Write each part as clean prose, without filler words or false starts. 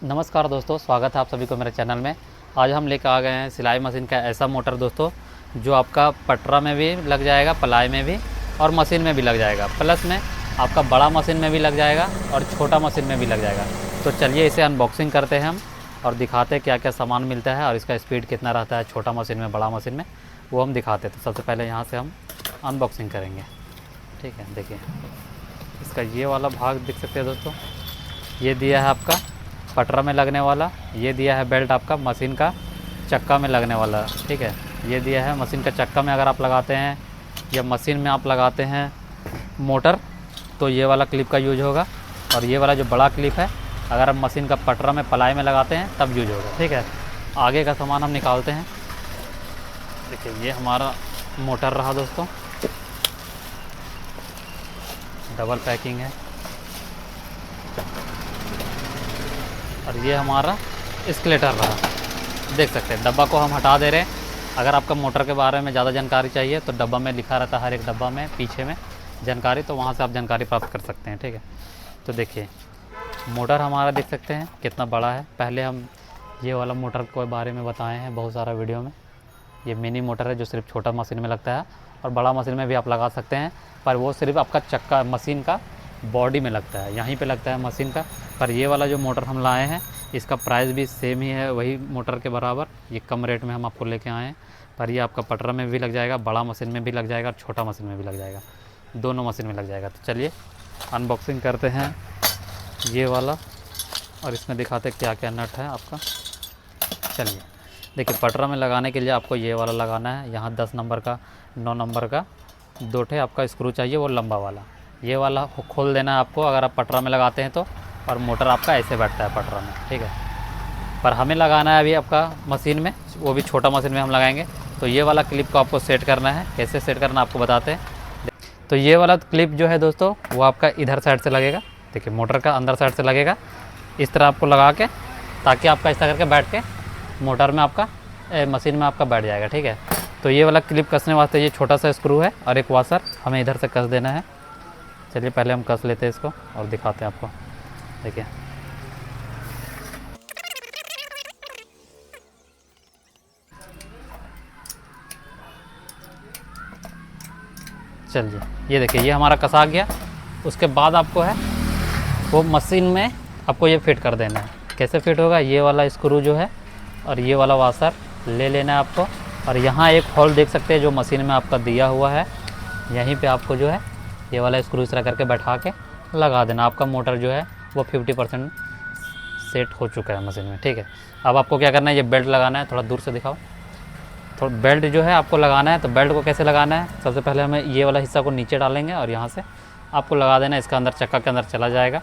नमस्कार दोस्तों, स्वागत है आप सभी को मेरे चैनल में। आज हम लेकर आ गए हैं सिलाई मशीन का ऐसा मोटर दोस्तों, जो आपका पटरा में भी लग जाएगा, पलाई में भी और मशीन में भी लग जाएगा। प्लस में आपका बड़ा मशीन में भी लग जाएगा और छोटा मशीन में भी लग जाएगा। तो चलिए इसे अनबॉक्सिंग करते हैं हम और दिखाते हैं क्या क्या सामान मिलता है और इसका स्पीड कितना रहता है छोटा मशीन में, बड़ा मशीन में, वो हम दिखाते हैं। तो सबसे पहले यहाँ से हम अनबॉक्सिंग करेंगे। ठीक है, देखिए इसका ये वाला भाग दिख सकते हैं दोस्तों। ये दिया है आपका पटरा में लगने वाला, ये दिया है बेल्ट आपका मशीन का चक्का में लगने वाला। ठीक है, ये दिया है मशीन का चक्का में अगर आप लगाते हैं या मशीन में आप लगाते हैं मोटर, तो ये वाला क्लिप का यूज होगा। और ये वाला जो बड़ा क्लिप है, अगर आप मशीन का पटरा में पलाई में लगाते हैं तब यूज होगा। ठीक है, आगे का सामान हम निकालते हैं। देखिए ये हमारा मोटर रहा दोस्तों, डबल पैकिंग है। और ये हमारा स्केलेटर रहा, देख सकते हैं। डब्बा को हम हटा दे रहे हैं। अगर आपका मोटर के बारे में ज़्यादा जानकारी चाहिए तो डब्बा में लिखा रहता है, हर एक डब्बा में पीछे में जानकारी, तो वहाँ से आप जानकारी प्राप्त कर सकते हैं। ठीक है, तो देखिए मोटर हमारा देख सकते हैं कितना बड़ा है। पहले हम ये वाला मोटर के बारे में बताए हैं बहुत सारा वीडियो में। ये मिनी मोटर है जो सिर्फ छोटा मशीन में लगता है और बड़ा मशीन में भी आप लगा सकते हैं, पर वो सिर्फ आपका चक्का मशीन का बॉडी में लगता है, यहीं पे लगता है मशीन का। पर ये वाला जो मोटर हम लाए हैं इसका प्राइस भी सेम ही है, वही मोटर के बराबर। ये कम रेट में हम आपको लेके आए हैं, पर ये आपका पटरा में भी लग जाएगा, बड़ा मशीन में भी लग जाएगा और छोटा मशीन में भी लग जाएगा, दोनों मशीन में लग जाएगा। तो चलिए अनबॉक्सिंग करते हैं ये वाला और इसमें दिखाते क्या क्या नट है आपका। चलिए देखिए, पटरा में लगाने के लिए आपको ये वाला लगाना है। यहाँ 10 नंबर का, 9 नंबर का 2 ठे आपका स्क्रू चाहिए, वो लंबा वाला। ये वाला खोल देना है आपको अगर आप पटरा में लगाते हैं तो। और मोटर आपका ऐसे बैठता है पटरा में। ठीक है, पर हमें लगाना है अभी आपका मशीन में, वो भी छोटा मशीन में हम लगाएंगे। तो ये वाला क्लिप को आपको सेट करना है। कैसे सेट करना आपको बताते हैं। तो ये वाला क्लिप जो है दोस्तों, वो आपका इधर साइड से लगेगा। देखिए मोटर का अंदर साइड से लगेगा, इस तरह आपको लगा के, ताकि आपका इस तरह करके बैठ के मोटर में आपका मशीन में आपका बैठ जाएगा। ठीक है, तो ये वाला क्लिप कसने वास्ते ये छोटा सा स्क्रू है और एक वाशर हमें इधर से कस देना है। चलिए पहले हम कस लेते हैं इसको और दिखाते हैं आपको। देखिए चलिए, ये देखिए ये हमारा कसा गया। उसके बाद आपको है वो मशीन में आपको ये फिट कर देना है। कैसे फिट होगा, ये वाला स्क्रू जो है और ये वाला वाशर ले लेना है आपको। और यहाँ एक होल देख सकते हैं जो मशीन में आपका दिया हुआ है, यहीं पे आपको जो है ये वाला स्क्रू इस तरह करके बैठा के लगा देना। आपका मोटर जो है वो 50% सेट हो चुका है मशीन में। ठीक है, अब आपको क्या करना है, ये बेल्ट लगाना है। थोड़ा दूर से दिखाओ। तो बेल्ट जो है आपको लगाना है। तो बेल्ट को कैसे लगाना है, सबसे पहले हमें ये वाला हिस्सा को नीचे डालेंगे और यहाँ से आपको लगा देना है। इसका अंदर चक्का के अंदर चला जाएगा।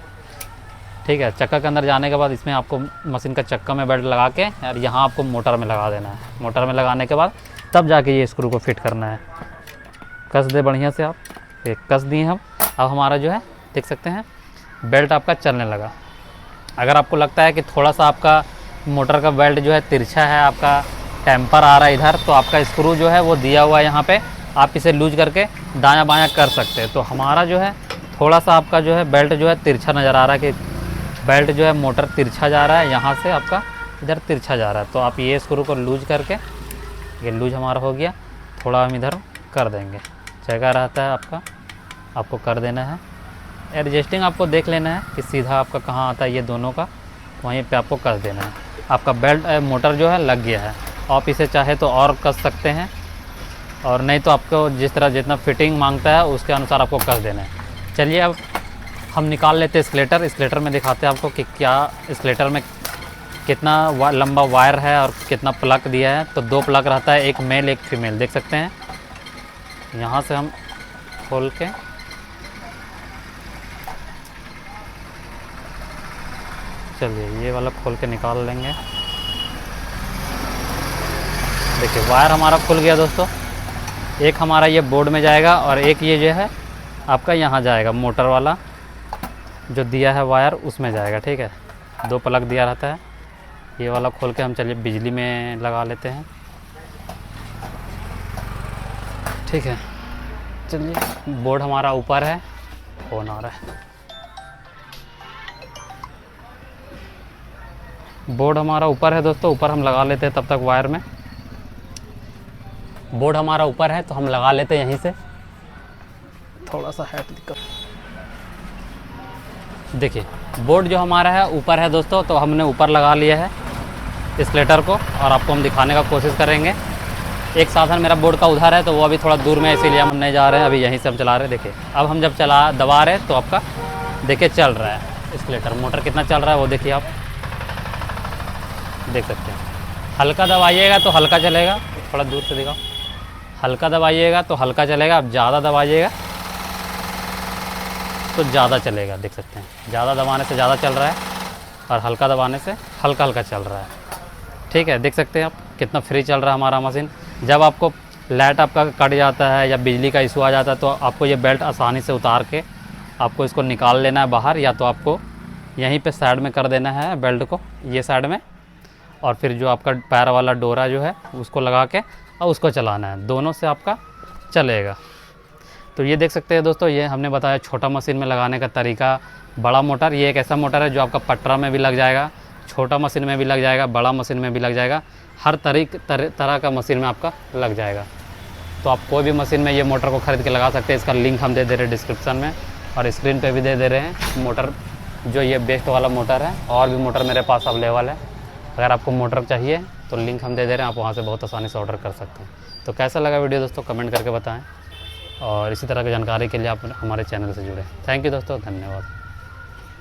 ठीक है, चक्का के अंदर जाने के बाद इसमें आपको मशीन का चक्का में बेल्ट लगा के और यहाँ आपको मोटर में लगा देना है। मोटर में लगाने के बाद तब जाके ये स्क्रू को फिट करना है। कस दे बढ़िया से आप, एक कस दिए हम। अब हमारा जो है देख सकते हैं बेल्ट आपका चलने लगा। अगर आपको लगता है कि थोड़ा सा आपका मोटर का बेल्ट जो है तिरछा है, आपका टेम्पर आ रहा है इधर, तो आपका स्क्रू जो है वो दिया हुआ है यहाँ पे, आप इसे लूज करके दायां बायां कर सकते हैं। तो हमारा जो है थोड़ा सा आपका जो है बेल्ट जो है तिरछा नज़र आ रहा है, कि बेल्ट जो है मोटर तिरछा जा रहा है, यहाँ से आपका इधर तिरछा जा रहा है। तो आप ये स्क्रू को लूज करके, ये लूज हमारा हो गया, थोड़ा हम इधर कर देंगे। जगह रहता है आपका, आपको कर देना है। एडजस्टिंग आपको देख लेना है कि सीधा आपका कहाँ आता है, ये दोनों का वहीं पे आपको कस देना है। आपका बेल्ट मोटर जो है लग गया है। आप इसे चाहे तो और कस सकते हैं, और नहीं तो आपको जिस तरह जितना फिटिंग मांगता है उसके अनुसार आपको कस देना है। चलिए अब हम निकाल लेते हैं स्केलेटर। स्केलेटर में दिखाते हैं आपको कि क्या स्केलेटर में कितना लंबा वायर है और कितना प्लग दिया है। तो 2 प्लग रहता है, एक मेल एक फीमेल, देख सकते हैं। यहाँ से हम खोल के चलिए ये वाला खोल के निकाल लेंगे। देखिए वायर हमारा खुल गया दोस्तों। एक हमारा ये बोर्ड में जाएगा और एक ये जो है आपका यहाँ जाएगा, मोटर वाला जो दिया है वायर उसमें जाएगा। ठीक है, 2 प्लग दिया रहता है। ये वाला खोल के हम चलिए बिजली में लगा लेते हैं। ठीक है, चलिए बोर्ड हमारा ऊपर है, ऑन आ रहा है। बोर्ड हमारा ऊपर है दोस्तों, ऊपर हम लगा लेते हैं तब तक वायर में। बोर्ड हमारा ऊपर है तो हम लगा लेते हैं यहीं से, थोड़ा सा है दिक्कत। देखिए बोर्ड जो हमारा है ऊपर है दोस्तों, तो हमने ऊपर लगा लिया है इस लेटर को, और आपको हम दिखाने का कोशिश करेंगे। एक साधन मेरा बोर्ड का उधर है तो वो अभी थोड़ा दूर में है, इसीलिए हम नहीं जा रहे हैं, अभी यहीं से हम चला रहे हैं। देखिए अब हम जब दबा रहे हैं तो आपका देखिए चल रहा है इंसुलेटर, मोटर कितना चल रहा है वो देखिए, आप देख सकते हैं। हल्का दबाइएगा तो हल्का चलेगा, थोड़ा दूर से दिखाओ, हल्का दबाइएगा तो हल्का चलेगा, अब ज़्यादा दबाइएगा तो ज़्यादा चलेगा। देख सकते हैं ज़्यादा दबाने से ज़्यादा चल रहा है और हल्का दबाने से हल्का हल्का चल रहा है। ठीक है, देख सकते हैं आप कितना फ्री चल रहा है हमारा मशीन। जब आपको लाइट आपका कट जाता है या बिजली का इशू आ जाता है तो आपको ये बेल्ट आसानी से उतार के आपको इसको निकाल लेना है बाहर, या तो आपको यहीं पे साइड में कर देना है बेल्ट को, ये साइड में, और फिर जो आपका पैर वाला डोरा जो है उसको लगा के और उसको चलाना है, दोनों से आपका चलेगा। तो ये देख सकते हैं दोस्तों, ये हमने बताया छोटा मशीन में लगाने का तरीका। बड़ा मोटर, ये एक ऐसा मोटर है जो आपका पटरा में भी लग जाएगा, छोटा मशीन में भी लग जाएगा, बड़ा मशीन में भी लग जाएगा, हर तरह का मशीन में आपका लग जाएगा। तो आप कोई भी मशीन में ये मोटर को ख़रीद के लगा सकते हैं। इसका लिंक हम दे दे रहे हैं डिस्क्रिप्शन में, और स्क्रीन पे भी दे दे रहे हैं मोटर, जो ये बेस्ट वाला मोटर है। और भी मोटर मेरे पास अवेलेबल है, अगर आपको मोटर चाहिए तो लिंक हम दे दे रहे हैं, आप वहाँ से बहुत आसानी से ऑर्डर कर सकते हैं। तो कैसा लगा वीडियो दोस्तों कमेंट करके बताएँ, और इसी तरह की जानकारी के लिए आप हमारे चैनल से जुड़ें। थैंक यू दोस्तों, धन्यवाद।